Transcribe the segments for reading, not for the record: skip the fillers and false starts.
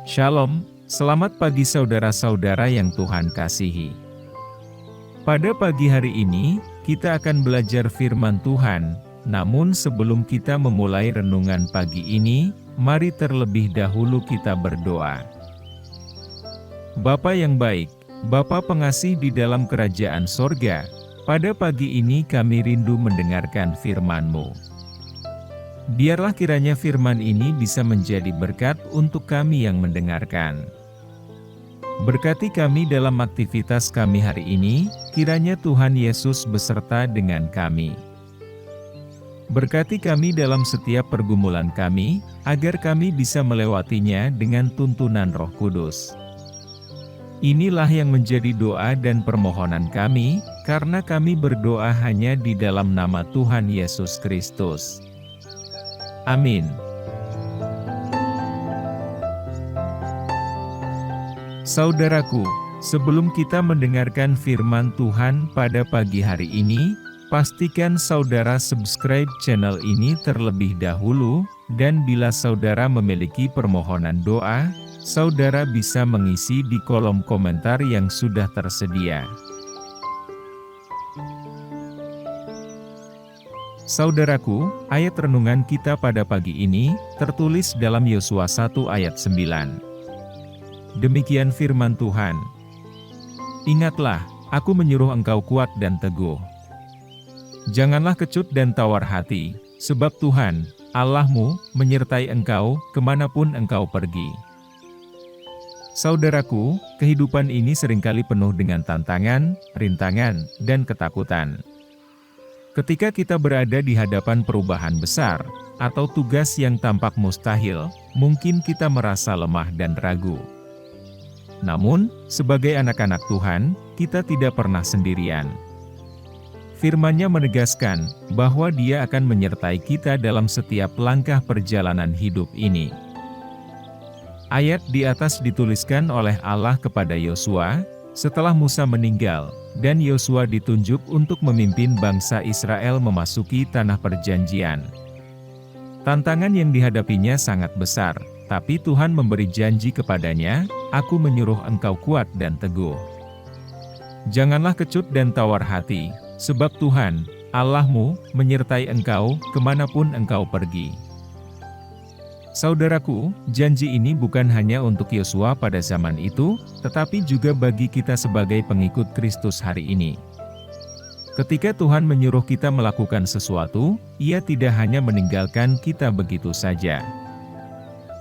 Shalom, selamat pagi saudara-saudara yang Tuhan kasihi. Pada pagi hari ini, kita akan belajar firman Tuhan. Namun sebelum kita memulai renungan pagi ini, mari terlebih dahulu kita berdoa. Bapa yang baik, Bapa pengasih di dalam kerajaan sorga, pada pagi ini kami rindu mendengarkan firman-Mu. Biarlah kiranya firman ini bisa menjadi berkat untuk kami yang mendengarkan. Berkati kami dalam aktivitas kami hari ini, kiranya Tuhan Yesus beserta dengan kami. Berkati kami dalam setiap pergumulan kami, agar kami bisa melewatinya dengan tuntunan Roh Kudus. Inilah yang menjadi doa dan permohonan kami, karena kami berdoa hanya di dalam nama Tuhan Yesus Kristus. Amin. Saudaraku, sebelum kita mendengarkan firman Tuhan pada pagi hari ini, pastikan saudara subscribe channel ini terlebih dahulu, dan bila saudara memiliki permohonan doa, saudara bisa mengisi di kolom komentar yang sudah tersedia. Saudaraku, ayat renungan kita pada pagi ini, tertulis dalam Yosua 1 ayat 9. Demikian firman Tuhan. Ingatlah, aku menyuruh engkau kuat dan teguh. Janganlah kecut dan tawar hati, sebab Tuhan, Allahmu, menyertai engkau, kemanapun engkau pergi. Saudaraku, kehidupan ini seringkali penuh dengan tantangan, rintangan, dan ketakutan. Ketika kita berada di hadapan perubahan besar, atau tugas yang tampak mustahil, mungkin kita merasa lemah dan ragu. Namun, sebagai anak-anak Tuhan, kita tidak pernah sendirian. Firman-Nya menegaskan bahwa Dia akan menyertai kita dalam setiap langkah perjalanan hidup ini. Ayat di atas dituliskan oleh Allah kepada Yosua, setelah Musa meninggal, dan Yosua ditunjuk untuk memimpin bangsa Israel memasuki tanah perjanjian. Tantangan yang dihadapinya sangat besar, tapi Tuhan memberi janji kepadanya, "Aku menyuruh engkau kuat dan teguh. Janganlah kecut dan tawar hati, sebab Tuhan, Allahmu, menyertai engkau, kemanapun engkau pergi." Saudaraku, janji ini bukan hanya untuk Yosua pada zaman itu, tetapi juga bagi kita sebagai pengikut Kristus hari ini. Ketika Tuhan menyuruh kita melakukan sesuatu, Ia tidak hanya meninggalkan kita begitu saja.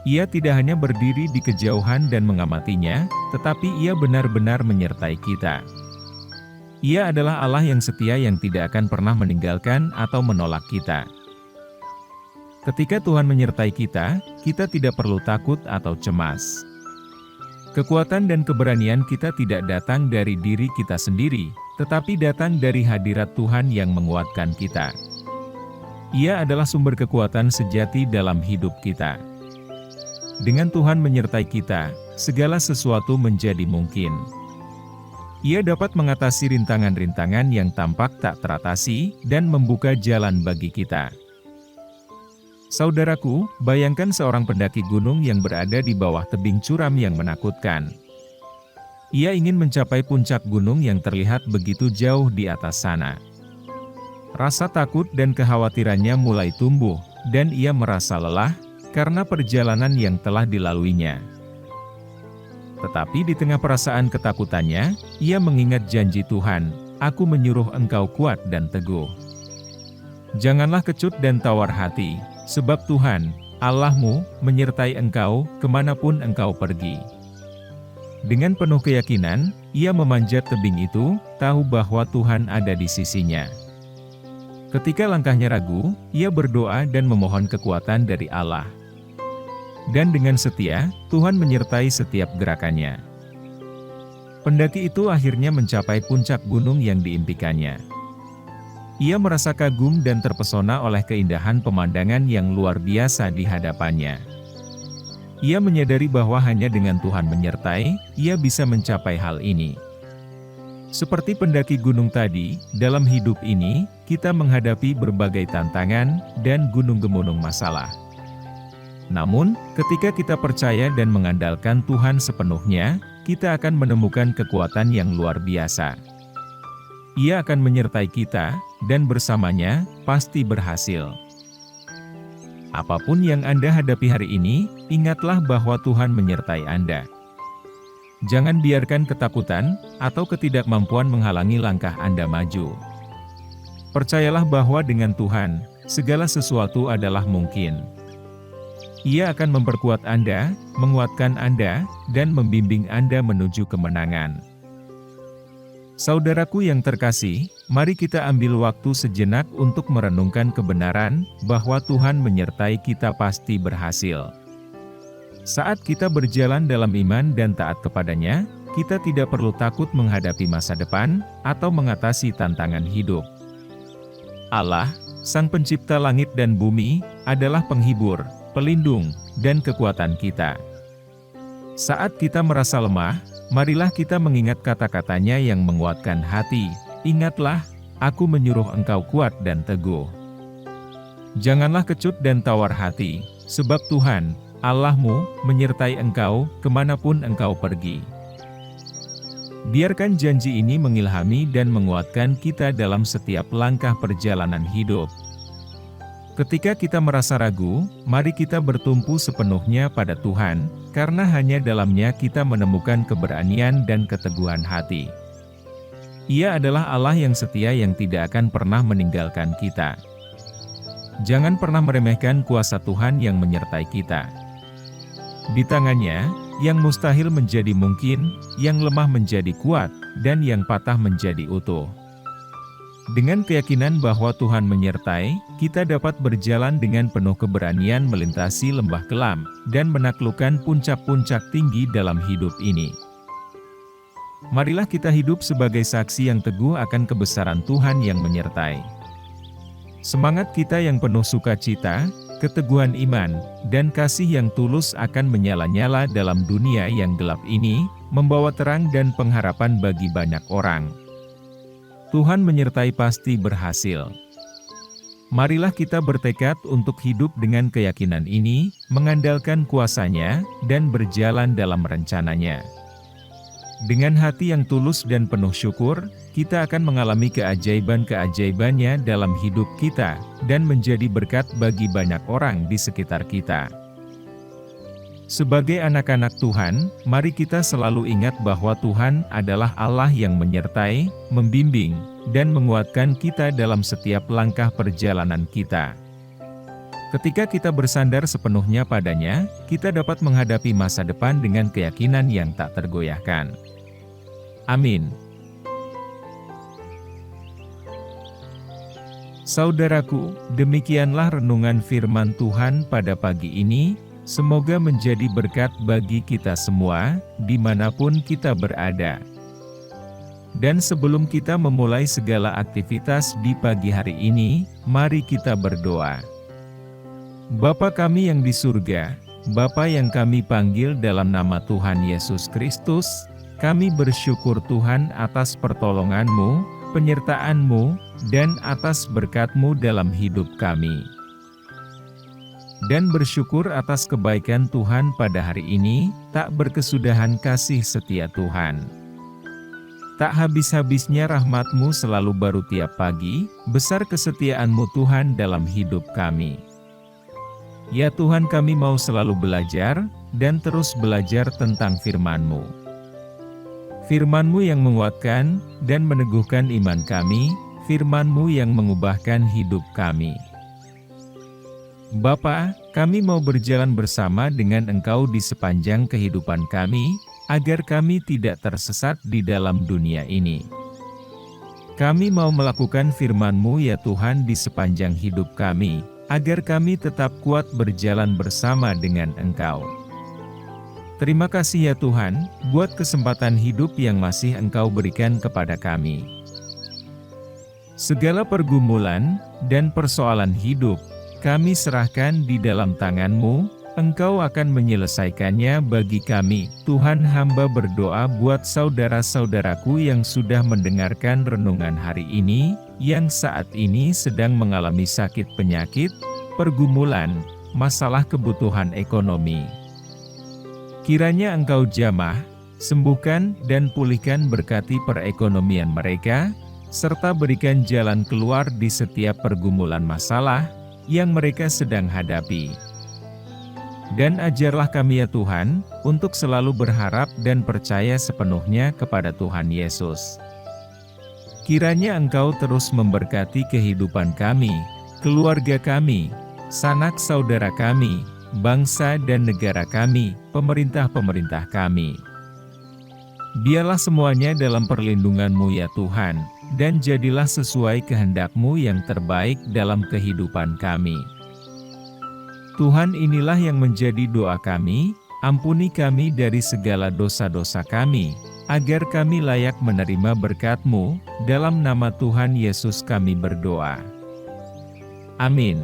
Ia tidak hanya berdiri di kejauhan dan mengamatinya, tetapi Ia benar-benar menyertai kita. Ia adalah Allah yang setia yang tidak akan pernah meninggalkan atau menolak kita. Ketika Tuhan menyertai kita, kita tidak perlu takut atau cemas. Kekuatan dan keberanian kita tidak datang dari diri kita sendiri, tetapi datang dari hadirat Tuhan yang menguatkan kita. Ia adalah sumber kekuatan sejati dalam hidup kita. Dengan Tuhan menyertai kita, segala sesuatu menjadi mungkin. Ia dapat mengatasi rintangan-rintangan yang tampak tak teratasi, dan membuka jalan bagi kita. Saudaraku, bayangkan seorang pendaki gunung yang berada di bawah tebing curam yang menakutkan. Ia ingin mencapai puncak gunung yang terlihat begitu jauh di atas sana. Rasa takut dan kekhawatirannya mulai tumbuh, dan ia merasa lelah, karena perjalanan yang telah dilaluinya. Tetapi di tengah perasaan ketakutannya, ia mengingat janji Tuhan, "Aku menyuruh engkau kuat dan teguh. Janganlah kecut dan tawar hati, sebab Tuhan, Allahmu, menyertai engkau, kemanapun engkau pergi." Dengan penuh keyakinan, ia memanjat tebing itu, tahu bahwa Tuhan ada di sisinya. Ketika langkahnya ragu, ia berdoa dan memohon kekuatan dari Allah. Dan dengan setia, Tuhan menyertai setiap gerakannya. Pendaki itu akhirnya mencapai puncak gunung yang diimpikannya. Ia merasa kagum dan terpesona oleh keindahan pemandangan yang luar biasa di hadapannya. Ia menyadari bahwa hanya dengan Tuhan menyertai, ia bisa mencapai hal ini. Seperti pendaki gunung tadi, dalam hidup ini, kita menghadapi berbagai tantangan dan gunung-gemunung masalah. Namun, ketika kita percaya dan mengandalkan Tuhan sepenuhnya, kita akan menemukan kekuatan yang luar biasa. Ia akan menyertai kita, dan bersamanya, pasti berhasil. Apapun yang Anda hadapi hari ini, ingatlah bahwa Tuhan menyertai Anda. Jangan biarkan ketakutan atau ketidakmampuan menghalangi langkah Anda maju. Percayalah bahwa dengan Tuhan, segala sesuatu adalah mungkin. Ia akan memperkuat Anda, menguatkan Anda, dan membimbing Anda menuju kemenangan. Saudaraku yang terkasih, mari kita ambil waktu sejenak untuk merenungkan kebenaran bahwa Tuhan menyertai kita pasti berhasil. Saat kita berjalan dalam iman dan taat kepadanya, kita tidak perlu takut menghadapi masa depan atau mengatasi tantangan hidup. Allah, Sang Pencipta langit dan bumi, adalah penghibur, pelindung, dan kekuatan kita. Saat kita merasa lemah, marilah kita mengingat kata-katanya yang menguatkan hati. Ingatlah, aku menyuruh engkau kuat dan teguh. Janganlah kecut dan tawar hati, sebab Tuhan, Allahmu, menyertai engkau kemanapun engkau pergi. Biarkan janji ini mengilhami dan menguatkan kita dalam setiap langkah perjalanan hidup. Ketika kita merasa ragu, mari kita bertumpu sepenuhnya pada Tuhan, karena hanya dalamnya kita menemukan keberanian dan keteguhan hati. Ia adalah Allah yang setia yang tidak akan pernah meninggalkan kita. Jangan pernah meremehkan kuasa Tuhan yang menyertai kita. Di tangannya, yang mustahil menjadi mungkin, yang lemah menjadi kuat, dan yang patah menjadi utuh. Dengan keyakinan bahwa Tuhan menyertai, kita dapat berjalan dengan penuh keberanian melintasi lembah kelam, dan menaklukkan puncak-puncak tinggi dalam hidup ini. Marilah kita hidup sebagai saksi yang teguh akan kebesaran Tuhan yang menyertai. Semangat kita yang penuh sukacita, keteguhan iman, dan kasih yang tulus akan menyala-nyala dalam dunia yang gelap ini, membawa terang dan pengharapan bagi banyak orang. Tuhan menyertai pasti berhasil. Marilah kita bertekad untuk hidup dengan keyakinan ini, mengandalkan kuasa-Nya, dan berjalan dalam rencana-Nya. Dengan hati yang tulus dan penuh syukur, kita akan mengalami keajaiban-keajaiban-Nya dalam hidup kita, dan menjadi berkat bagi banyak orang di sekitar kita. Sebagai anak-anak Tuhan, mari kita selalu ingat bahwa Tuhan adalah Allah yang menyertai, membimbing, dan menguatkan kita dalam setiap langkah perjalanan kita. Ketika kita bersandar sepenuhnya padanya, kita dapat menghadapi masa depan dengan keyakinan yang tak tergoyahkan. Amin. Saudaraku, demikianlah renungan firman Tuhan pada pagi ini. Semoga menjadi berkat bagi kita semua, dimanapun kita berada. Dan sebelum kita memulai segala aktivitas di pagi hari ini, mari kita berdoa. Bapa kami yang di surga, Bapa yang kami panggil dalam nama Tuhan Yesus Kristus, kami bersyukur Tuhan atas pertolongan-Mu, penyertaan-Mu, dan atas berkat-Mu dalam hidup kami. Dan bersyukur atas kebaikan Tuhan pada hari ini, tak berkesudahan kasih setia Tuhan. Tak habis-habisnya rahmat-Mu selalu baru tiap pagi, besar kesetiaan-Mu Tuhan dalam hidup kami. Ya Tuhan, kami mau selalu belajar, dan terus belajar tentang firman-Mu. Firman-Mu yang menguatkan, dan meneguhkan iman kami, firman-Mu yang mengubahkan hidup kami. Bapa, kami mau berjalan bersama dengan Engkau di sepanjang kehidupan kami, agar kami tidak tersesat di dalam dunia ini. Kami mau melakukan firman-Mu ya Tuhan di sepanjang hidup kami, agar kami tetap kuat berjalan bersama dengan Engkau. Terima kasih ya Tuhan, buat kesempatan hidup yang masih Engkau berikan kepada kami. Segala pergumulan dan persoalan hidup, kami serahkan di dalam tangan-Mu, Engkau akan menyelesaikannya bagi kami. Tuhan, hamba berdoa buat saudara-saudaraku yang sudah mendengarkan renungan hari ini, yang saat ini sedang mengalami sakit penyakit, pergumulan, masalah kebutuhan ekonomi. Kiranya Engkau jamah, sembuhkan dan pulihkan, berkati perekonomian mereka, serta berikan jalan keluar di setiap pergumulan masalah yang mereka sedang hadapi. Dan ajarlah kami ya Tuhan, untuk selalu berharap dan percaya sepenuhnya kepada Tuhan Yesus. Kiranya Engkau terus memberkati kehidupan kami, keluarga kami, sanak saudara kami, bangsa dan negara kami, pemerintah-pemerintah kami. Biarlah semuanya dalam perlindungan-Mu ya Tuhan, dan jadilah sesuai kehendak-Mu yang terbaik dalam kehidupan kami. Tuhan, inilah yang menjadi doa kami, ampuni kami dari segala dosa-dosa kami, agar kami layak menerima berkat-Mu, dalam nama Tuhan Yesus kami berdoa. Amin.